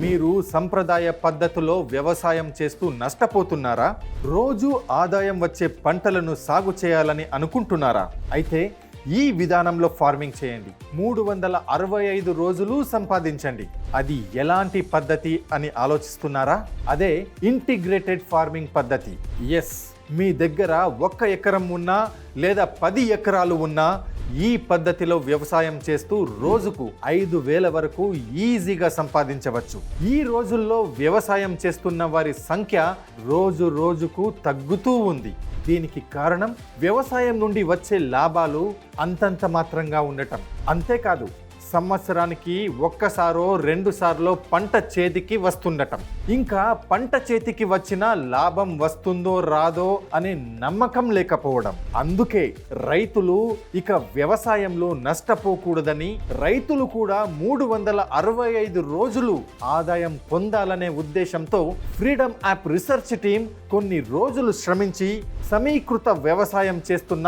మీరు సంప్రదాయ పద్ధతిలో వ్యవసాయం చేస్తూ నష్టపోతున్నారా? రోజు ఆదాయం వచ్చే పంటలను సాగు చేయాలని అనుకుంటున్నారా? అయితే ఈ విధానంలో ఫార్మింగ్ చేయండి. 365 రోజులు సంపాదించండి. అది ఎలాంటి పద్ధతి అని ఆలోచిస్తున్నారా? అదే ఇంటిగ్రేటెడ్ ఫార్మింగ్ పద్ధతి. ఎస్, మీ దగ్గర 1 ఎకరం ఉన్నా లేదా 10 ఎకరాలు ఉన్నా ఈ పద్ధతిలో వ్యవసాయం చేస్తూ రోజుకు 5,000 వరకు ఈజీగా సంపాదించవచ్చు. ఈ రోజుల్లో వ్యవసాయం చేస్తున్న వారి సంఖ్య రోజుకు తగ్గుతూ ఉంది. దీనికి కారణం వ్యవసాయం నుండి వచ్చే లాభాలు అంతంత మాత్రంగా ఉండటం. అంతేకాదు, సంవత్సరానికి 1 సారో 2 సార్లో పంట చేతికి వస్తుండటం. ఇంకా పంట చేతికి వచ్చిన లాభం వస్తుందో రాదో అనే నమ్మకం లేకపోవడం. అందుకే రైతులు ఇక వ్యవసాయంలో నష్టపోకూడదని రైతులు కూడా 365 రోజులు ఆదాయం పొందాలనే ఉద్దేశంతో ఫ్రీడమ్ యాప్ రీసెర్చ్ టీం కొన్ని రోజులు శ్రమించి సమీకృత వ్యవసాయం చేస్తున్న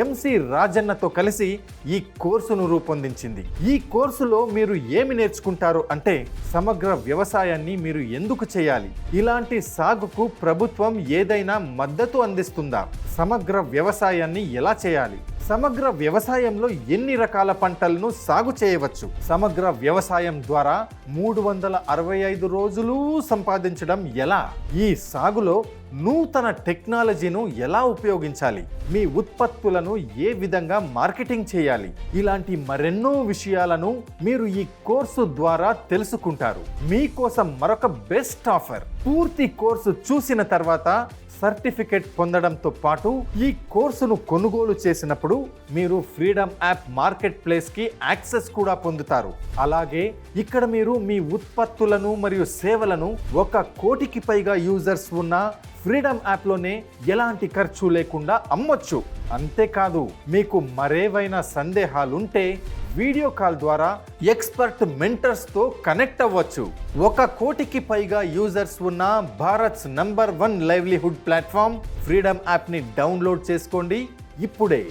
ఎంసి రాజన్నతో కలిసి ఈ కోర్సును రూపొందించింది. ఈ కోర్సులో మీరు ఏమి నేర్చుకుంటారు అంటే, సమగ్ర వ్యవసాయాన్ని మీరు ఎందుకు చేయాలి, ఇలాంటి సాగుకు ప్రభుత్వం ఏదైనా మద్దతు అందిస్తుందా, సమగ్ర వ్యవసాయాన్ని ఎలా చేయాలి, సమగ్ర వ్యవసాయంలో ఎన్ని రకాల పంటలను సాగు చేయవచ్చు, సమగ్ర వ్యవసాయం ద్వారా 365 రోజులు సంపాదించడం ఎలా, ఈ సాగులో నూతన టెక్నాలజీను ఎలా ఉపయోగించాలి, మీ ఉత్పత్తులను ఏ విధంగా మార్కెటింగ్ చేయాలి, ఇలాంటి మరెన్నో విషయాలను మీరు ఈ కోర్సు ద్వారా తెలుసుకుంటారు. మీకోసం మరొక బెస్ట్ ఆఫర్. పూర్తి కోర్సు చూసిన తర్వాత సర్టిఫికెట్ పొందడంతో పాటు ఈ కోర్సును కొనుగోలు చేసినప్పుడు మీరు ఫ్రీడమ్ యాప్ మార్కెట్ ప్లేస్కి యాక్సెస్ కూడా పొందుతారు. అలాగే ఇక్కడ మీరు మీ ఉత్పత్తులను మరియు సేవలను 1 కోటికి పైగా యూజర్స్ ఉన్న ఫ్రీడమ్ యాప్లోనే ఎలాంటి ఖర్చు లేకుండా అమ్మొచ్చు. అంతేకాదు, మీకు మరేవైనా సందేహాలుంటే వీడియో కాల్ ద్వారా ఎక్స్పర్ట్ మెంటర్స్తో కనెక్ట్ అవ్వచ్చు. 1 కోటికి పైగా యూజర్స్ ఉన్న Bharats number 1 livelihood platform freedom యాప్ని డౌన్లోడ్ చేసుకోండి ఇప్పుడే.